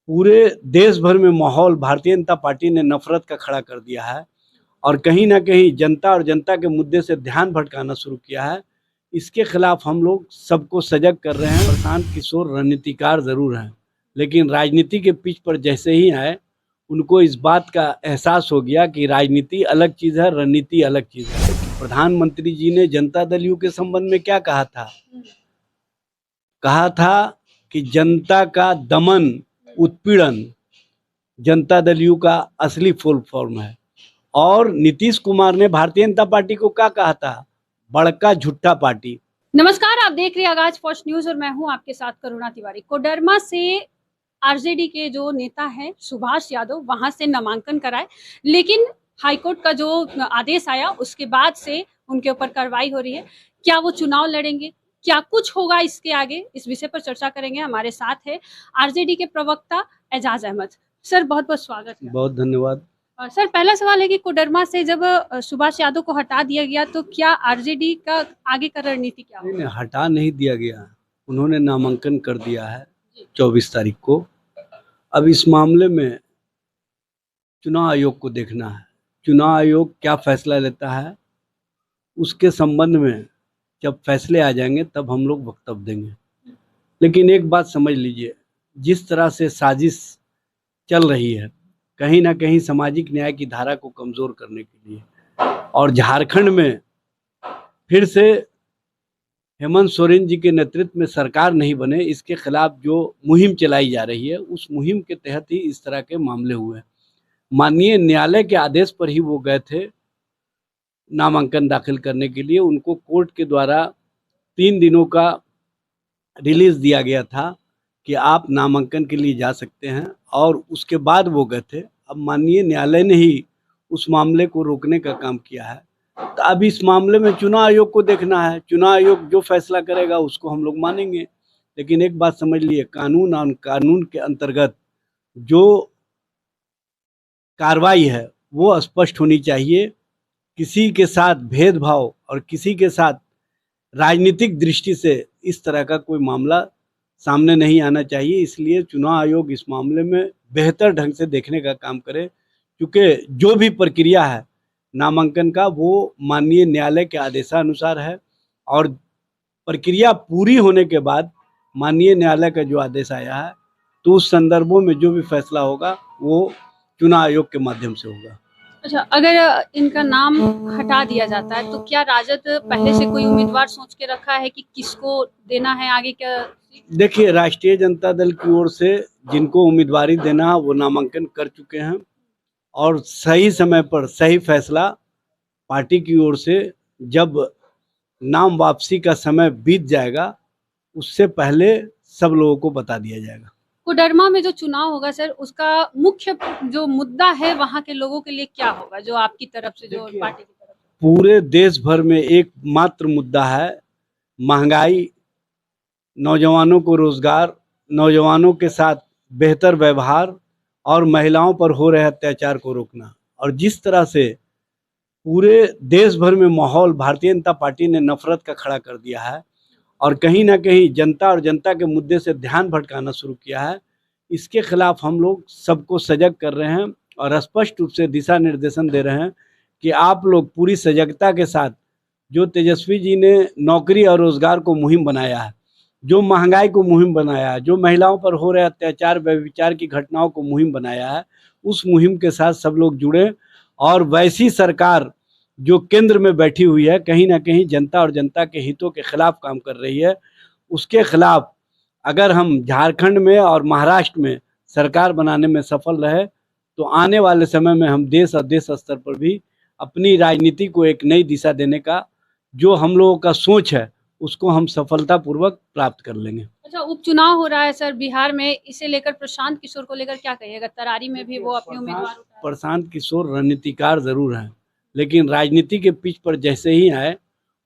पूरे देश भर में माहौल भारतीय जनता पार्टी ने नफरत का खड़ा कर दिया है और कहीं ना कहीं जनता और जनता के मुद्दे से ध्यान भटकाना शुरू किया है। इसके खिलाफ हम लोग सबको सजग कर रहे हैं। प्रशांत किशोर रणनीतिकार जरूर हैं, लेकिन राजनीति के पिच पर जैसे ही आए उनको इस बात का एहसास हो गया कि राजनीति अलग चीज़ है, रणनीति अलग चीज़ है। प्रधानमंत्री जी ने जनता दल यू के संबंध में क्या कहा था? कहा था कि जनता का दमन, उत्पीड़न जनता दल यू का असली फुल फॉर्म है। और नीतीश कुमार ने भारतीय जनता पार्टी को क्या कहा था? बड़का झूठा पार्टी। नमस्कार, आप देख रहे हैं आगाज फर्स्ट न्यूज और मैं हूं आपके साथ करुणा तिवारी। कोडरमा से आरजेडी के जो नेता हैं सुभाष यादव वहां से नामांकन कराए, लेकिन हाईकोर्ट का जो आदेश आया उसके बाद से उनके ऊपर कार्रवाई हो रही है। क्या वो चुनाव लड़ेंगे, क्या कुछ होगा इसके आगे, इस विषय पर चर्चा करेंगे। हमारे साथ है आरजेडी के प्रवक्ता एजाज अहमद। सर बहुत बहुत स्वागत है। बहुत धन्यवाद। सर पहला सवाल है कि कोडरमा से जब सुभाष यादव को हटा दिया गया तो क्या आरजेडी का आगे का रणनीति क्या होगी? नहीं, हटा नहीं दिया गया, उन्होंने नामांकन कर दिया है 24 तारीख को। अब इस मामले में चुनाव आयोग को देखना है, चुनाव आयोग क्या फैसला लेता है। उसके संबंध में जब फैसले आ जाएंगे तब हम लोग वक्तव्य देंगे। लेकिन एक बात समझ लीजिए, जिस तरह से साजिश चल रही है कहीं ना कहीं सामाजिक न्याय की धारा को कमजोर करने के लिए, और झारखंड में फिर से हेमंत सोरेन जी के नेतृत्व में सरकार नहीं बने, इसके खिलाफ जो मुहिम चलाई जा रही है उस मुहिम के तहत ही इस तरह के मामले हुए। माननीय न्यायालय के आदेश पर ही वो गए थे नामांकन दाखिल करने के लिए। उनको कोर्ट के द्वारा 3 दिनों का रिलीज दिया गया था कि आप नामांकन के लिए जा सकते हैं, और उसके बाद वो गए थे। अब माननीय न्यायालय ने ही उस मामले को रोकने का काम किया है। तो अब इस मामले में चुनाव आयोग को देखना है, चुनाव आयोग जो फैसला करेगा उसको हम लोग मानेंगे। लेकिन एक बात समझ लिए, कानून और कानून के अंतर्गत जो कार्रवाई है वो स्पष्ट होनी चाहिए। किसी के साथ भेदभाव और किसी के साथ राजनीतिक दृष्टि से इस तरह का कोई मामला सामने नहीं आना चाहिए। इसलिए चुनाव आयोग इस मामले में बेहतर ढंग से देखने का काम करे, क्योंकि जो भी प्रक्रिया है नामांकन का वो माननीय न्यायालय के आदेशानुसार है, और प्रक्रिया पूरी होने के बाद माननीय न्यायालय का जो आदेश आया है तो उस संदर्भों में जो भी फैसला होगा वो चुनाव आयोग के माध्यम से होगा। अच्छा, अगर इनका नाम हटा दिया जाता है तो क्या राजद पहले से कोई उम्मीदवार सोच के रखा है कि किसको देना है आगे? क्या देखिए, राष्ट्रीय जनता दल की ओर से जिनको उम्मीदवारी देना है वो नामांकन कर चुके हैं, और सही समय पर सही फैसला पार्टी की ओर से जब नाम वापसी का समय बीत जाएगा उससे पहले सब लोगों को बता दिया जाएगा। कोडरमा में जो चुनाव होगा सर, उसका मुख्य जो मुद्दा है वहां के लोगों के लिए क्या होगा, जो आपकी तरफ से, जो पार्टी की तरफ से? पूरे देश भर में एक मात्र मुद्दा है, महंगाई, नौजवानों को रोजगार, नौजवानों के साथ बेहतर व्यवहार और महिलाओं पर हो रहे अत्याचार को रोकना। और जिस तरह से पूरे देश भर में माहौल भारतीय जनता पार्टी ने नफरत का खड़ा कर दिया है और कहीं ना कहीं जनता और जनता के मुद्दे से ध्यान भटकाना शुरू किया है, इसके खिलाफ हम लोग सबको सजग कर रहे हैं और स्पष्ट रूप से दिशा निर्देशन दे रहे हैं कि आप लोग पूरी सजगता के साथ, जो तेजस्वी जी ने नौकरी और रोजगार को मुहिम बनाया है, जो महंगाई को मुहिम बनाया है, जो महिलाओं पर हो रहे अत्याचार व्यभिचार की घटनाओं को मुहिम बनाया है, उस मुहिम के साथ सब लोग जुड़े। और वैसी सरकार जो केंद्र में बैठी हुई है, कहीं ना कहीं जनता और जनता के हितों के खिलाफ काम कर रही है, उसके खिलाफ अगर हम झारखंड में और महाराष्ट्र में सरकार बनाने में सफल रहे तो आने वाले समय में हम देश और देश स्तर पर भी अपनी राजनीति को एक नई दिशा देने का जो हम लोगों का सोच है उसको हम सफलतापूर्वक प्राप्त कर लेंगे। अच्छा, उपचुनाव हो रहा है सर बिहार में, इसे लेकर प्रशांत किशोर को लेकर क्या कहिएगा? तरारी में भी वो अपने उम्मीदवार प्रशांत किशोर रणनीतिकार जरूर हैं, लेकिन राजनीति के पिच पर जैसे ही आए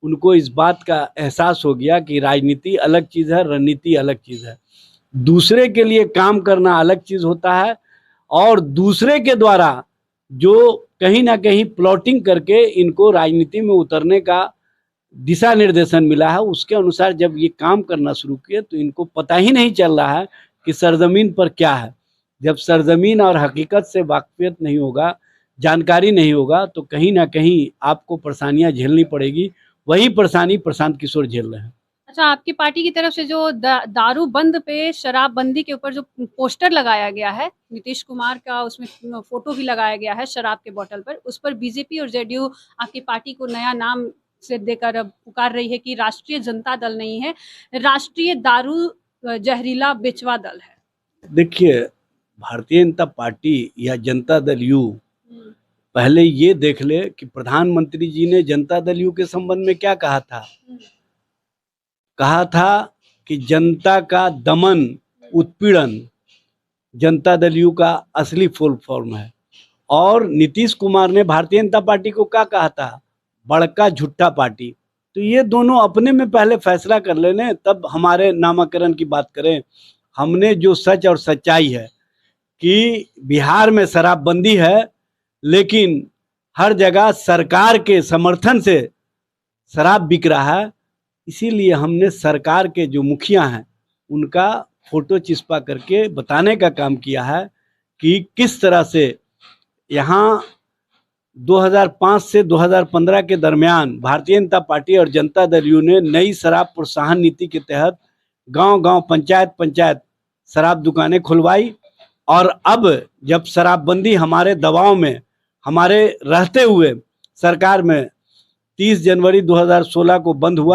उनको इस बात का एहसास हो गया कि राजनीति अलग चीज़ है, रणनीति अलग चीज़ है। दूसरे के लिए काम करना अलग चीज़ होता है, और दूसरे के द्वारा जो कहीं ना कहीं प्लॉटिंग करके इनको राजनीति में उतरने का दिशा निर्देशन मिला है, उसके अनुसार जब ये काम करना शुरू किए तो इनको पता ही नहीं चल रहा है कि सरजमीन पर क्या है। जब सरजमीन और हकीकत से वाकफियत नहीं होगा, जानकारी नहीं होगा, तो कहीं ना कहीं आपको परेशानियां झेलनी पड़ेगी। वही परेशानी प्रशांत किशोर झेल रहे हैं। अच्छा, आपकी पार्टी की तरफ से जो दारू बंद पे शराबबंदी के ऊपर जो पोस्टर लगाया गया है, नीतीश कुमार का उसमें फोटो भी लगाया गया है शराब के बोतल पर, उस पर बीजेपी और जेडीयू आपकी पार्टी को नया नाम से देकर अब पुकार रही है कि राष्ट्रीय जनता दल नहीं है, राष्ट्रीय दारू जहरीला बेचवा दल है। देखिए, भारतीय जनता पार्टी या जनता दल यू पहले ये देख ले कि प्रधानमंत्री जी ने जनता दल यू के संबंध में क्या कहा था। कहा था कि जनता का दमन, उत्पीड़न जनता दल यू का असली फुल फॉर्म है। और नीतीश कुमार ने भारतीय जनता पार्टी को क्या कहा था, बड़का झुट्टा पार्टी। तो ये दोनों अपने में पहले फैसला कर लेने, तब हमारे नामकरण की बात करें। हमने जो सच और सच्चाई है कि बिहार में शराबबंदी है, लेकिन हर जगह सरकार के समर्थन से शराब बिक रहा है। इसीलिए हमने सरकार के जो मुखिया हैं उनका फोटो चिपका करके बताने का काम किया है कि किस तरह से यहाँ 2005 से 2015 के दरमियान भारतीय जनता पार्टी और जनता दल यू ने नई शराब प्रोत्साहन नीति के तहत गांव-गांव, पंचायत शराब दुकानें खुलवाई। और अब जब शराबबंदी हमारे दबाव में, हमारे रहते हुए सरकार में 30 जनवरी 2016 को बंद हुआ,